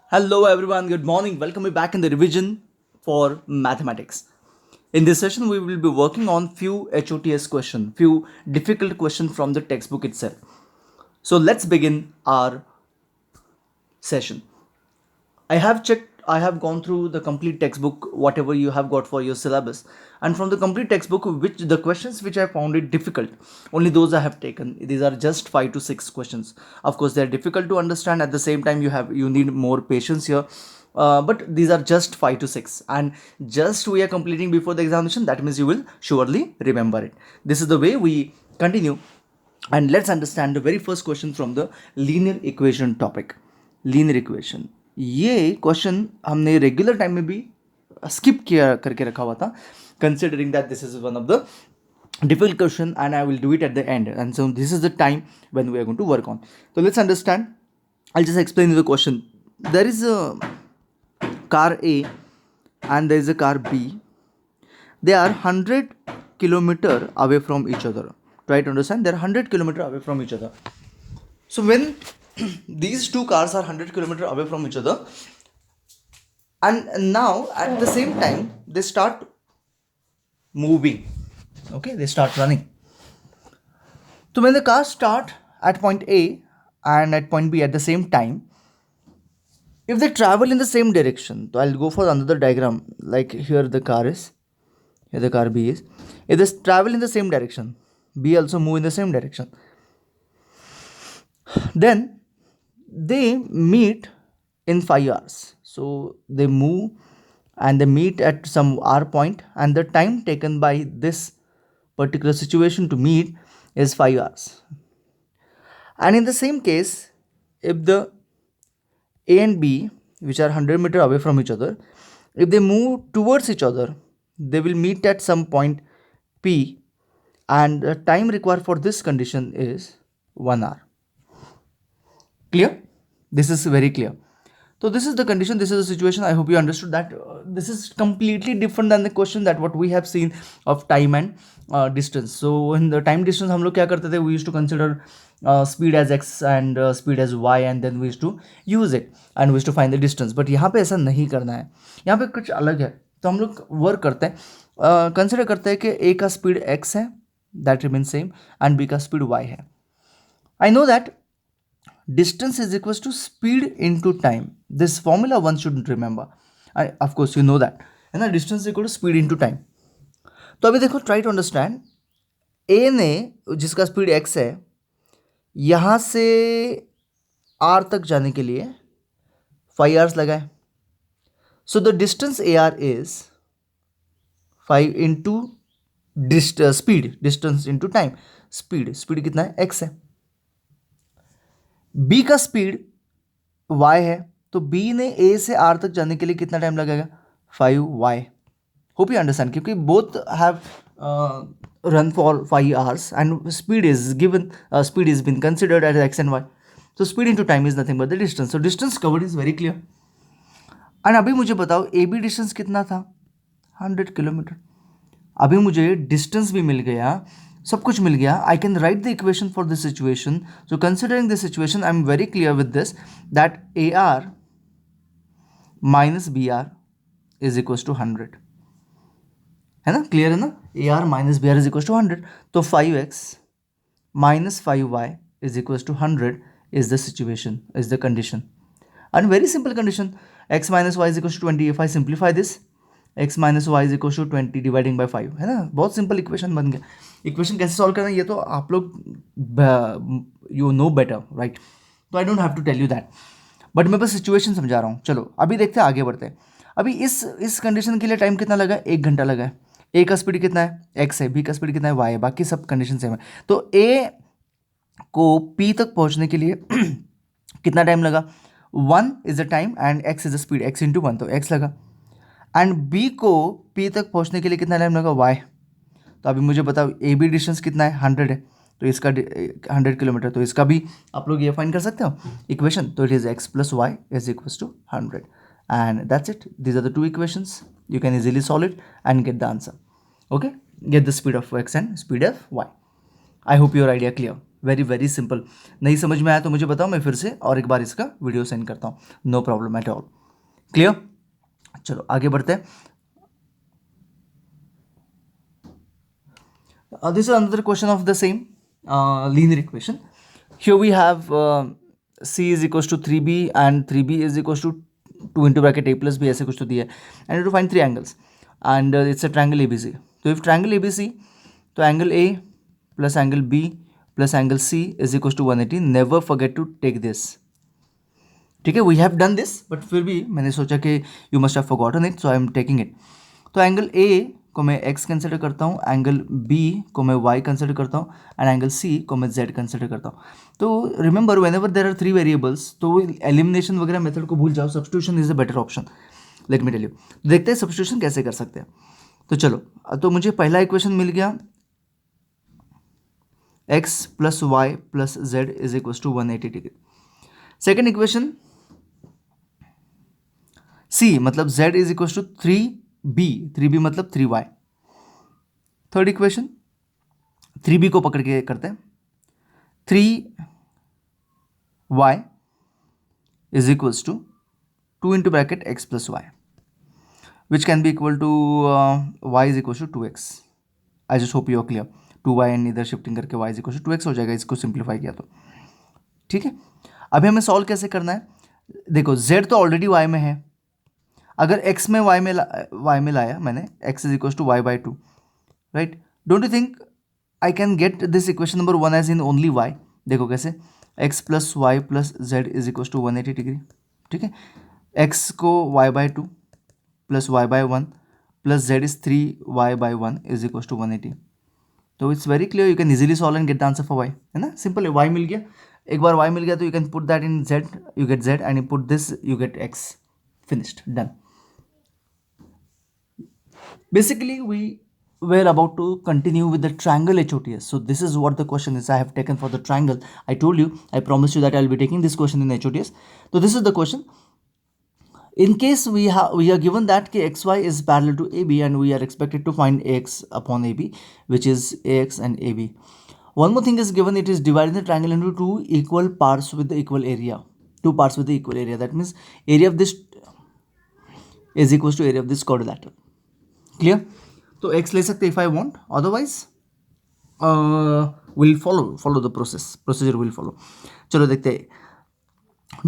Hello everyone, good morning. Welcome me back in the revision for mathematics. In this session, we will be working on few HOTS question, few difficult question from the textbook itself. So let's begin our session. I have gone through the complete textbook, whatever you have got for your syllabus. And from the complete textbook, which the questions which I found it difficult, only those I have taken. These are just 5 to 6 questions. Of course, they are difficult to understand. At the same time, you need more patience here. But these are just 5 to 6, and just we are completing before the examination. That means you will surely remember it. This is the way we continue, and let's understand the very first question from the linear equation topic. Linear equation, ये question हमने regular time में भी skip किया करके रखा हुआ था, considering that this is one of the difficult question and I will do it at the end, and so this is the time when we are going to work on. So let's understand. I'll just explain you the question. There is a car A and there is a car B. They are 100 kilometer away from each other. Try to understand, they're 100 kilometer away from each other. So when these two cars are 100 kilometer away from each other, and now at the same time they start moving, okay, they start running. So when the cars start at point A and at point B at the same time, if they travel in the same direction, so I'll go for another diagram. Like here the car is, here the car B is. If they travel in the same direction, B also move in the same direction, then they meet in 5 hours. So they move and they meet at some R point, and the time taken by this particular situation to meet is 5 hours. And in the same case, if the A and B, which are 100 meter away from each other, if they move towards each other, they will meet at some point P, and the time required for this condition is 1 hour. Clear? This is very clear. So this is the condition, this is the situation. I hope you understood that this is completely different than the question that what we have seen of time and distance. So in the time distance हम लोग क्या करते थे, we used to consider speed as x and speed as y, and then we used to use it and we used to find the distance. But यहाँ पे ऐसा नहीं करना है, यहाँ पे कुछ अलग है. तो हम लोग वर्क करते हैं, कंसिडर करते हैं कि a का स्पीड x है, that remain same, and b का स्पीड y है. I know that distance is equals to speed into time. This formula one should remember. Of course you know that, है ना, distance is equal to speed into time. तो अभी देखो, try to understand. A ने, जिसका speed x है, यहाँ से R तक जाने के लिए 5 hours लगाए. So the distance AR is 5 into speed, distance into time. Speed कितना है, x है. B का स्पीड y है, तो B ने A से R तक जाने के लिए कितना टाइम लगेगा, 5y. होप यू अंडरस्टैंड, क्योंकि both have run for 5 hours and speed is given, speed is been considered as x and y. So speed into time is nothing but the distance. So distance covered is very clear. And अभी मुझे बताओ AB distance कितना था, 100 kilometre. अभी मुझे distance भी मिल गया, सब कुछ मिल गया. I can write the equation for this situation. So considering this situation, I am very clear with this that AR minus BR is equal to 100, है ना, क्लियर है ना. AR minus BR is equal to 100. तो 5x minus 5y is equal to 100 is the situation, is the condition. And very simple condition, x minus y is equal to 20. If I simplify this, x minus y is equal to 20 dividing by 5, है ना. बहुत simple equation बन गया. Equation कैसे solve करना है ये तो आप लोग यू नो बेटर, राइट. तो I don't have to tell you that, but मैं बस सिचुएशन समझा रहा हूँ. चलो अभी देखते हैं, आगे बढ़ते हैं. अभी इस कंडीशन के लिए टाइम कितना लगा है, 1 घंटा लगा है. ए का स्पीड कितना है, x है. बी का स्पीड कितना है, y है. बाकी सब कंडीशन सेम है. तो ए को P तक पहुंचने के लिए कितना टाइम लगा, 1 is the time and x is the speed, x into 1, तो x लगा. एंड B को P तक पहुंचने के लिए कितना टाइम लगा, y. तो अभी मुझे बताओ AB डिस्टेंस कितना है, 100 है, तो इसका 100 किलोमीटर, तो इसका भी आप लोग ये फाइंड कर सकते हो इक्वेशन. तो it is x plus y is equal to 100, and that's it. These are the 2 equations. You can easily solve it and get the answer. Okay, get the speed of x and speed of y. I hope your idea clear. Very very simple. नहीं समझ में आया तो मुझे बताओ, मैं फिर से और एक बार इसका वीडियो सेंड करता हूँ, no problem at all. Clear? चलो आगे बढ़ते हैं। This is another question of the same linear equation. Here we have c is equals to 3b and 3b is equals to 2 into bracket a plus b ऐसे कुछ तो दिया है, and you have to find three angles and it's a triangle ABC. So if triangle ABC, तो angle A plus angle B plus angle C is equals to 180. Never forget to take this. ठीक है, we have done this, but फिर भी मैंने सोचा कि you must have forgotten it, so I am taking it. तो angle A को मैं एक्स कंसिडर करता हूँ, एंगल बी को मैं वाई कंसिडर करता हूँ, एंड एंगल सी को मैं जेड कंसिडर करता हूँ। तो remember whenever there are three variables, तो एलिमिनेशन वगैरह मेथड को भूल जाओ, substitution is a better option. Let me tell you, देखते हैं सब्स्टिट्यूशन कैसे कर सकते हैं। तो चलो, तो मुझे पहला इक्वेशन मिल गया, x plus y plus z is equal to 180 degree. Second equation C मतलब Z is equal to 3B मतलब 3Y। थर्ड इक्वेशन 3B को पकड़ के करते हैं, 3Y is equals to 2 into bracket x plus y, which can be equal to y is equal to 2x। I just hope you are clear. 2y and इधर shifting करके y is equal to 2x हो जाएगा, इसको simplify किया तो। ठीक है, अभी हमें सॉल्व कैसे करना है? देखो z तो ऑलरेडी y में है, अगर x में y में लाया मैंने, x is equal to y by two, right? Don't you think I can get this equation number 1 as in only y? देखो कैसे, x plus y plus z is equal to 180 degree. ठीक है, x को y by two plus y by one plus z is 3y by one is equal to 180। तो it's very clear, you can easily solve and get the answer for y, है ना? Simple है, y मिल गया, एक बार y मिल गया तो you can put that in z, you get z, and you put this you get x, finished, done. Basically, we were about to continue with the triangle HOTS. So this is what the question is I have taken for the triangle. I told you, I promised you that I'll be taking this question in HOTS. So this is the question. In case we are given that XY is parallel to AB and we are expected to find AX upon AB, which is AX and AB. One more thing is given, it is dividing the triangle into two equal parts with the equal area. Two parts with the equal area. That means area of this is equals to area of this quadrilateral. Clear? तो x ले सकते if I want, otherwise will follow the procedure will follow. चलो देखते हैं,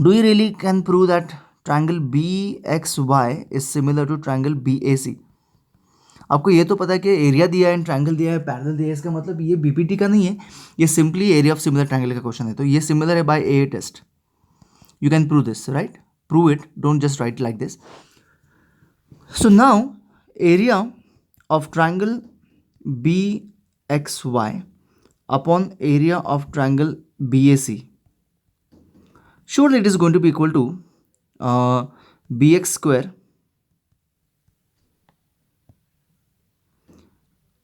do you really can prove that triangle BXY is similar to triangle BAC? आपको ये तो पता है कि एरिया दिया है, ट्रायंगल दिया है, पैरेलल दिया है, इसका मतलब ये बीपीटी का नहीं है, ये simply area of similar triangle का क्वेश्चन है। तो ये सिमिलर है by A test, you can prove this, right? Prove it, don't just write like this. So now area of triangle BXY upon area of triangle BAC, surely it is going to be equal to BX square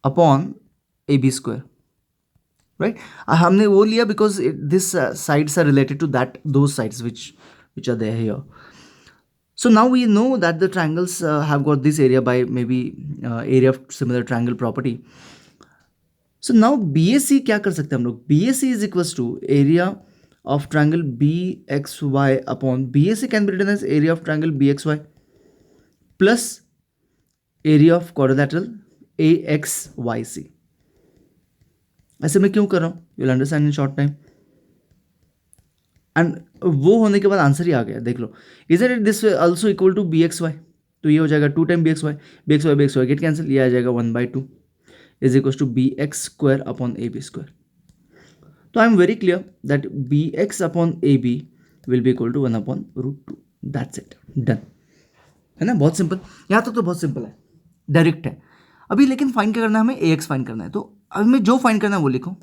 upon AB square, right? हमने वो लिया because this sides are related to those sides which are there here. So now we know that the triangles have got this area by maybe area of similar triangle property. So now BAC क्या कर सकते हैं हम लोग? BAC is equals to area of triangle BXY upon BAC can be written as area of triangle BXY plus area of quadrilateral AXYC. ऐसे मैं क्यों कर रहा हूँ? You'll understand in short time. And वो होने के बाद आंसर ही आ गया, देख लो। Is it this also equal to BXY? तो ये हो जाएगा 2 टाइम BXY गेट कैंसिल, ये आ जाएगा 1/2 is equal to BX square upon AB square. तो I am very clear that BX upon AB will be equal to 1/√2। That's it, done, है ना? बहुत सिंपल, यहाँ तक तो बहुत सिंपल है, डायरेक्ट है। अभी लेकिन फाइन क्या करना है हमें? AX फाइन करना है। तो अभी मैं जो फाइन करना है वो लिखो,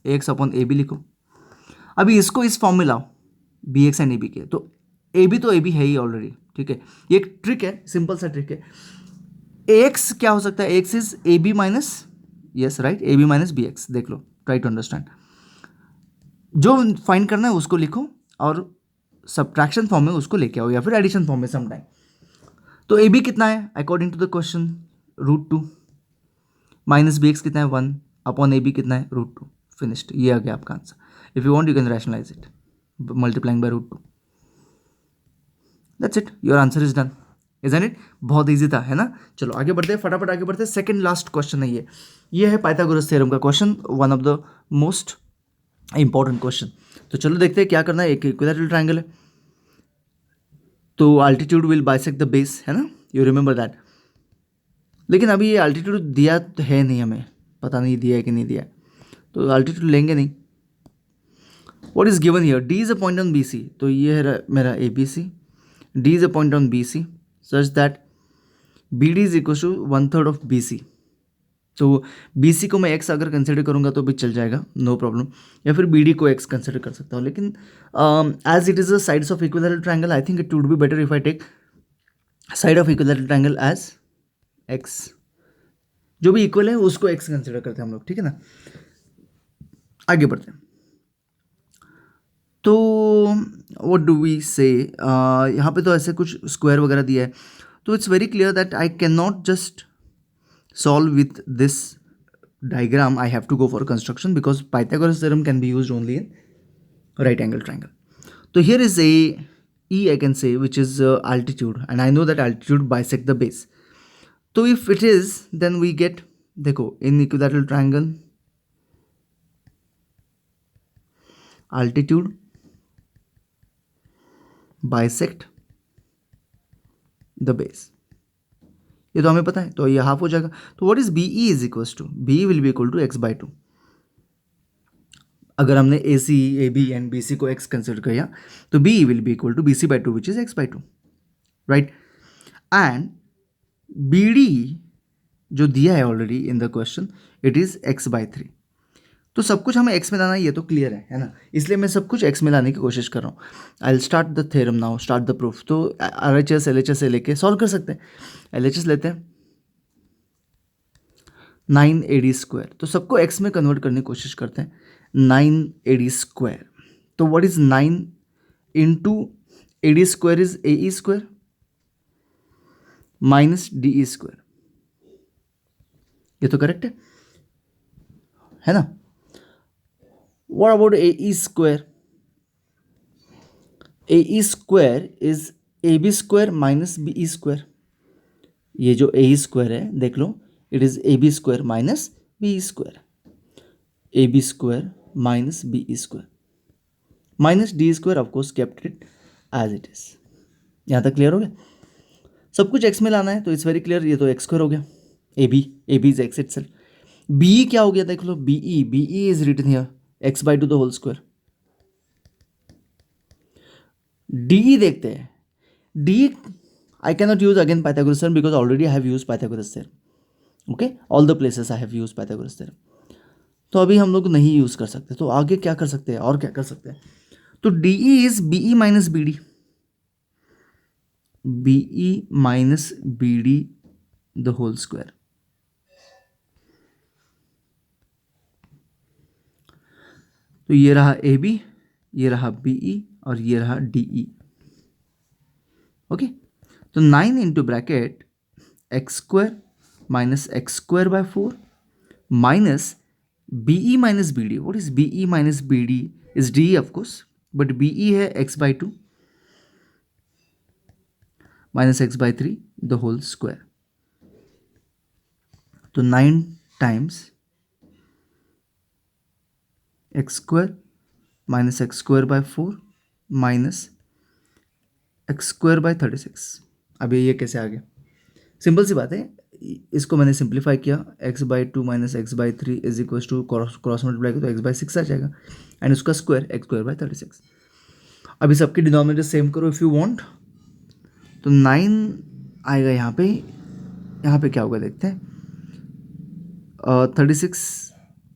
AX अपॉन AB लिखो। अभी इसको इस फॉर्म में लाओ, BX एंड AB के, तो AB तो AB है ही ऑलरेडी, ठीक है? ये एक ट्रिक है, सिंपल सा ट्रिक है। AX क्या हो सकता है? AX is AB minus, yes right, AB minus BX। देख लो, ट्राई टू अंडरस्टैंड। जो फाइंड करना है उसको लिखो और सब्ट्रैक्शन फॉर्म में उसको लेके आओ या फिर एडिशन फॉर्म में समटाइम। तो AB कितना है according to the question? √2 minus BX कितना है? 1 अपॉन AB कितना है? √2। फिनिश्ड, ये आ गया आपका answer. If you want, you can rationalize it, multiplying by root 2. That's it. Your answer is done. Isn't it? बहुत ईजी था, है ना? चलो आगे बढ़ते हैं, फटाफट आगे बढ़ते हैं. सेकंड लास्ट क्वेश्चन है ये है पाइथागोरस थ्योरम का question, one of the most important question. तो चलो देखते हैं क्या करना है. एक इक्विलैटरल ट्रायंगल है, तो altitude will bisect the base, है ना? You remember that. लेकिन अभी ये अल्टीट्यूड दिया तो है नहीं, हमें पता नहीं दिया है कि नहीं दिया है, तो अल्टीट्यूड लेंगे नहीं. What is given here? D is a point on B C. तो ये है मेरा A B C. D is a point on B C such that B D is equal to 1/3 of B C. तो B C को मैं x अगर consider करूँगा तो भी चल जाएगा, नो प्रॉब्लम. या फिर बी डी को एक्स कंसिडर कर सकता हूँ. लेकिन as it is the sides of equilateral triangle, I think it would be better if I take side of equilateral triangle as x. जो भी इक्वल है उसको एक्स कंसिडर करते हैं हम लोग, ठीक है ना? आगे बढ़ते हैं. तो व्हाट डू वी से, यहाँ पे तो ऐसे कुछ स्क्वायर वगैरह दिया है, तो it's very clear that I can not just solve with this diagram. I have to go for construction because Pythagoras theorem can be used only in right angle triangle. So here is a E, I can say, which is altitude, and I know that altitude bisect the base. So if it is, then we get, देखो, in equilateral triangle altitude bisect the base. ये तो हमें पता है, तो ये half हो जाएगा. तो what is B E is equals to, B will be equal to X by two. अगर हमने A C, A B and B C को एक्स कंसिडर किया तो B will be equal to B C by two which is X by two, right? And B D जो दिया है already in the question, it is X by three. तो सब कुछ हमें एक्स में लाना, ये तो क्लियर है ना? इसलिए मैं सब कुछ एक्स में लाने की कोशिश कर रहा हूँ. I will start the theorem now, start the proof. तो R H S L H S से लेके सॉल्व कर सकते हैं. एल एच एस लेते हैं 9 ए डी स्क्वायर, तो सबको एक्स में कन्वर्ट करने की कोशिश करते हैं. 9 ए डी स्क्वायर, तो what is 9 into A D square is a E square minus D E square. ये तो करेक्ट है ना? What about AE square? AE square is AB square minus BE square. ये जो AE square है देख लो, it is AB square minus BE square. AB square minus BE square minus D square, of course kept it as it is. यहाँ तक clear हो गया? सब कुछ x में लाना है तो इट्स वेरी क्लियर. ये तो x स्क्वायर हो गया. AB is x itself. BE क्या हो गया देख लो, BE is written here x by 2 the whole square. DE देखते हैं. D I cannot use again Pythagoras theorem because already I have used Pythagoras theorem. Okay, all the places I have used Pythagoras theorem. तो अभी हम लोग नहीं use कर सकते. तो आगे क्या कर सकते हैं और क्या कर सकते हैं? तो DE is BE minus BD. BE minus BD the whole square. तो ये रहा ए बी, ये रहा बी ई और ये रहा डी ई. ओके, तो 9 into bracket X square minus X square by 4 minus B E minus B D. What is B E minus B D? Is D of course, but B E है X by 2 minus x by 3 the whole square. तो 9 times X square minus X square by 4 minus X square by 36. अभी ये कैसे आ गया? Simple सी बात है, इसको मैंने सिंप्लीफाई किया. X by 2 minus x by 3 is equal to cross multiply किया तो एक्स बाई 6 आ जाएगा एंड उसका स्क्वायर एक्स स्क्वायर बाय 36. अभी सबकी डिनोमिनेटर सेम करो इफ़ यू वांट. तो 9 आएगा यहाँ पे. यहाँ पे क्या होगा देखते हैं. 36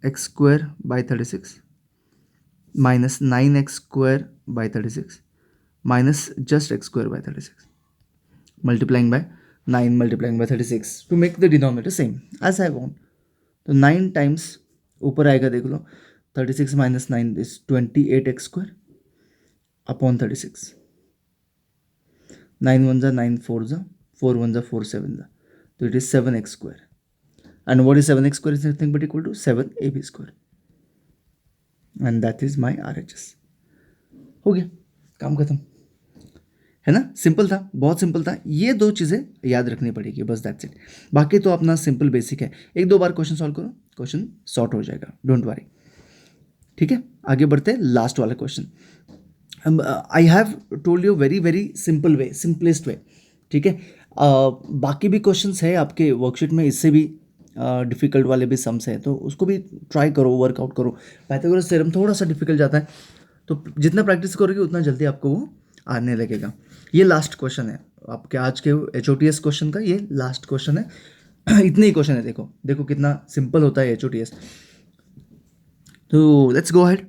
x square by 36 minus 9 x square by 36 minus just x square by 36 multiplying by 9 multiplying by 36 to make the denominator same as I want. तो 9 टाइम्स ऊपर आएगा देख लो. 36 minus 9 is 28 x square upon 36. 9 1 जा 9 4 जा 4 1 जा 4 7 जा, तो it is 7 x square. And what is 7 x square? Is nothing but equal to 7 AB square. And that is my RHS। हो गया, काम खत्म, है ना। सिंपल था, बहुत सिंपल था। ये दो चीज़ें याद रखनी पड़ेगी बस, दैट्स इट। बाकी तो अपना सिंपल बेसिक है, एक दो बार क्वेश्चन सॉल्व करो, क्वेश्चन सॉर्ट हो जाएगा, डोंट वरी। ठीक है, आगे बढ़ते हैं लास्ट वाला question. I have told you very very simple way, simplest way. ठीक है, बाकी भी क्वेश्चंस है आपके वर्कशीट में, इससे भी डिफ़िकल्ट वाले भी सम्स है, तो उसको भी ट्राई करो, वर्कआउट करो। पाइथागोरस थ्योरम थोड़ा सा डिफिकल्ट जाता है, तो जितना प्रैक्टिस करोगे उतना जल्दी आपको वो आने लगेगा। ये लास्ट क्वेश्चन है आपके आज के HOTS क्वेश्चन का, ये लास्ट क्वेश्चन है। इतने ही क्वेश्चन है, देखो देखो कितना सिंपल होता है HOTS। तो लेट्स गो अहेड।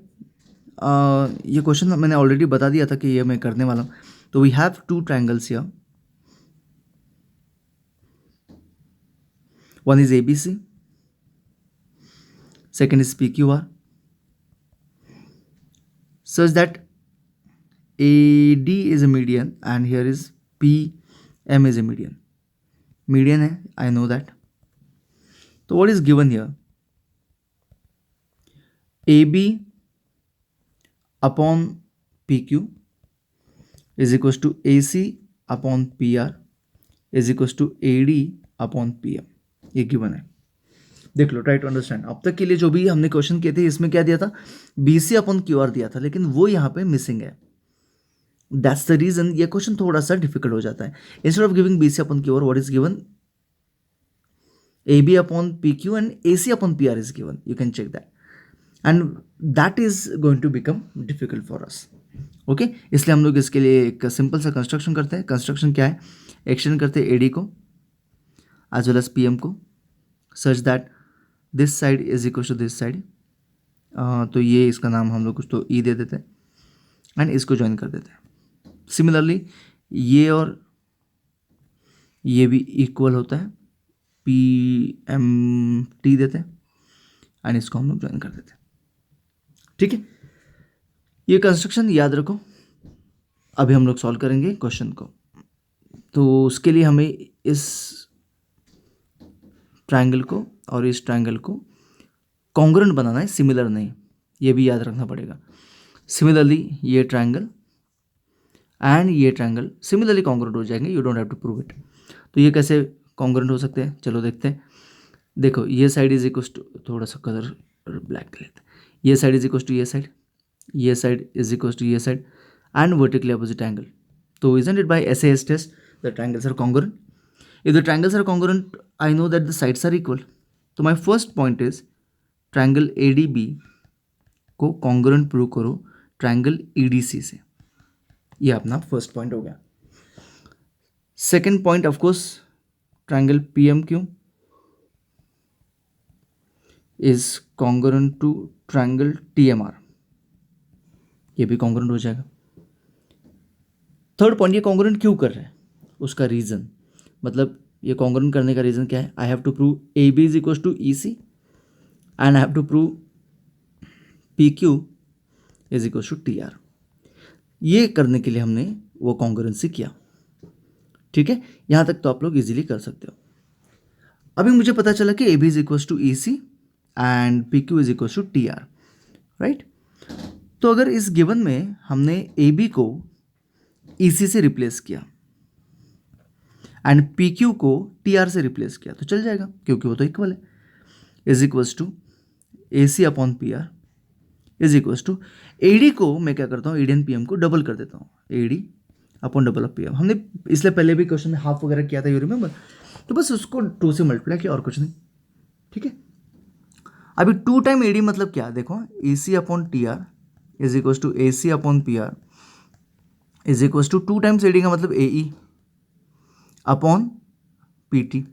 ये क्वेश्चन मैंने ऑलरेडी बता दिया था कि ये मैं करने वाला हूँ। तो we have two triangles here, one is ABC, second is PQR, such that AD is a median and here is PM is a median. Median है, I know that. So what is given here? AB upon PQ is equals to AC upon PR is equals to AD upon PM. ये given है, देख लो, try to understand. अब तक के लिए जो भी हमने क्वेश्चन किए थे इसमें क्या दिया था, BC अपॉन QR दिया था, लेकिन वो यहाँ पे मिसिंग है। दैट्स द रीजन ये क्वेश्चन थोड़ा सा डिफिकल्ट हो जाता है। Instead of giving BC upon QR, what is given, AB upon PQ and AC upon PR is given. You can check that. And that is going to become difficult for us. Okay, इसलिए हम लोग इसके लिए एक simple सा construction करते हैं। Construction क्या है, एक्सटेंड करते हैं AD को एज वेल एज PM को, such that this side is equal to this side. तो ये इसका नाम हम लोग कुछ तो E दे देते हैं एंड इसको ज्वाइन कर देते हैं। सिमिलरली ये और ये भी इक्वल होता है, PMT देते हैं एंड इसको हम लोग ज्वाइन कर देते हैं। ठीक है, ये कंस्ट्रक्शन याद रखो। अभी हम लोग सॉल्व करेंगे क्वेश्चन को। तो उसके लिए हमें इस ट्रायंगल को और इस ट्रायंगल को कॉन्ग्रुएंट बनाना है, सिमिलर नहीं, ये भी याद रखना पड़ेगा। सिमिलरली ये ट्रायंगल एंड ये ट्रायंगल सिमिलरली कॉन्ग्रुएंट हो जाएंगे, you don't have to prove it. तो ये कैसे कॉन्ग्रुएंट हो सकते हैं, चलो देखते हैं। देखो ये साइड इज इक्वल टू, थोड़ा सा कलर ब्लैक कर लेते हैं, ये साइड इज इक्वल टू ये साइड, ये साइड इज इक्वल टू ये side and vertically opposite angle. तो isn't it by SAS test the triangles are congruent? If the triangles are congruent, I know that the sides are equal. तो my first point is triangle ADB को congruent prove करो triangle EDC से। ये अपना first point हो गया। Second point of course triangle PMQ is congruent to triangle TMR, ये भी कॉन्ग्रुएंट हो जाएगा। थर्ड पॉइंट, ये कॉन्ग्रुएंट क्यों कर रहे हैं, उसका रीज़न, मतलब ये कॉन्ग्रुएंट करने का रीज़न क्या है, I have to prove AB is equal to EC and I have to prove PQ is equal to TR। ये करने के लिए हमने वो कॉन्ग्रुएंसी किया। ठीक है, यहाँ तक तो आप लोग इजीली कर सकते हो। अभी मुझे पता चला कि AB is equal to EC and PQ is equal to TR, right. तो अगर इस गिवन में हमने AB को EC से रिप्लेस किया एंड PQ को TR से रिप्लेस किया तो चल जाएगा, क्योंकि वो तो इक्वल है। Is equals to AC upon PR is equals to AD को मैं क्या करता हूँ, AD एंड PM को डबल कर देता हूँ, AD upon double of PM। हमने इसलिए पहले भी क्वेश्चन में हाफ वगैरह किया था, यू रिमेंबर, तो बस उसको 2 से मल्टीप्लाई किया और कुछ नहीं। ठीक है, अभी 2 टाइम AD मतलब क्या, देखो EC upon TR is equals to AC upon PR is equals to 2 times AD का मतलब AE अपॉन PT।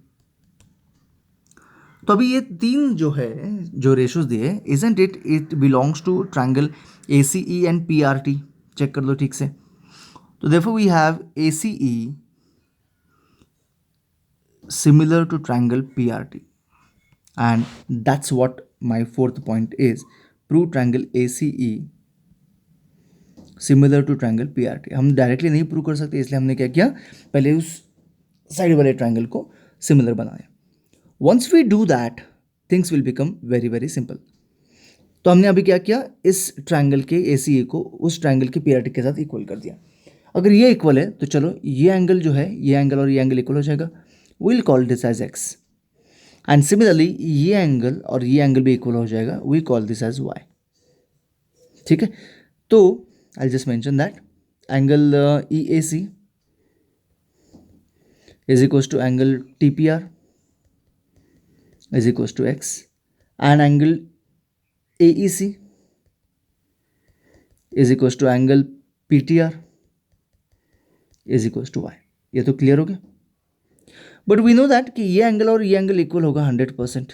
तो अभी ये तीन जो है, जो रेशोज दिए, isn't it, it belongs to triangle ACE and PRT। Check कर लो ठीक से। तो therefore we have ACE similar to triangle PRT and that's what my fourth point is, prove triangle ACE similar to triangle PRT। हम directly नहीं prove कर सकते, इसलिए हमने क्या किया, पहले उस साइड वाले ट्रायंगल को सिमिलर बनाया। Once we do that, things will become very very simple. तो हमने अभी क्या किया, इस ट्रायंगल के ACA को उस ट्रायंगल के पीआरटी के साथ इक्वल कर दिया। अगर ये इक्वल है तो चलो ये एंगल जो है, ये एंगल और ये एंगल इक्वल हो जाएगा, will call this as x। And similarly ये एंगल और ये एंगल भी इक्वल हो जाएगा, we call this as y। ठीक है, तो I just mention that angle EAC is equals to angle TPR is equals to x, and angle AEC is equals to angle PTR is equals to y। ये तो clear हो गया। But we know that कि ये angle और ये angle equal होगा 100%,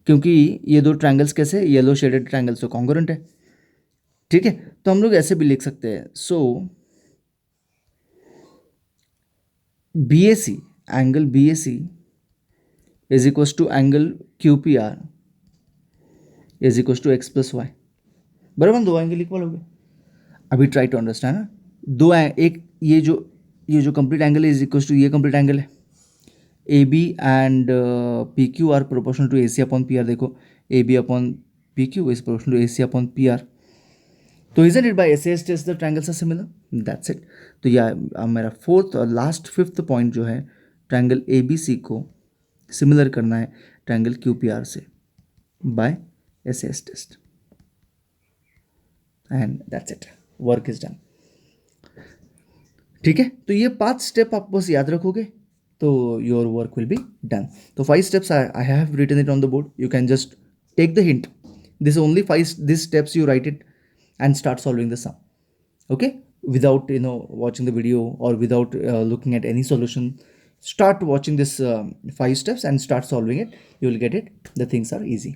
क्योंकि ये दो ट्रायंगल्स कैसे, येलो शेडेड ट्रायंगल्स तो कॉन्ग्रुएंट है। ठीक है, तो हम लोग ऐसे भी लिख सकते हैं, so BAC, angle BAC is equals to angle QPR is equals to x plus y. बराबर, दो एंगल इक्वल हो गए। अभी ट्राई टू अंडरस्टैंड ना, एक ये जो कंप्लीट एंगल है इज इक्वल्स टू ये कंप्लीट एंगल है। AB and PQ are proportional to AC upon PR। देखो AB upon PQ is proportional to AC upon PR। तो isn't it by SAS test the triangles are similar? That's it। तो यह मेरा fourth और last fifth point जो है, triangle ABC को similar करना है ट्रायंगल QPR से by SAS test, and that's it, work is done. ठीक है, तो ये 5 स्टेप आप बस याद रखोगे तो your work will be done. तो 5 steps I have written it on the board, you can just take the hint, this only 5 this steps you write it and start solving the sum, okay, without watching the video or without looking at any solution. Start watching this 5 steps and start solving it, you will get it, the things are easy।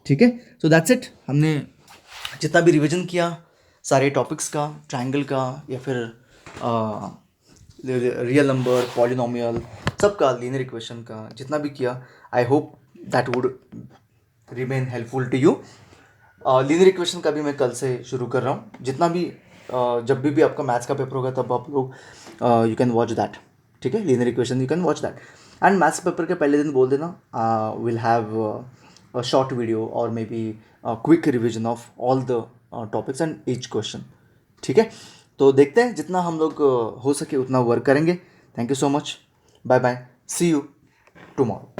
ठीक है, so that's it। हमने जितना भी revision किया सारे topics का, triangle का या फिर रियल नंबर, पॉलिनोमियल, सबका, लीनियर इक्वेशन का, जितना भी किया, I hope that would remain helpful to you. Linear equation का भी मैं कल से शुरू कर रहा हूँ, जितना भी जब भी आपका मैथ्स का पेपर होगा तब आप लोग यू कैन वॉच दैट। ठीक है, linear equation you can watch that, and maths paper के पहले दिन बोल देना will have a short video और maybe quick revision of all the topics and each question. ठीक है, तो देखते हैं, जितना हम लोग हो सके उतना वर्क करेंगे। Thank you so much, bye bye, see you tomorrow.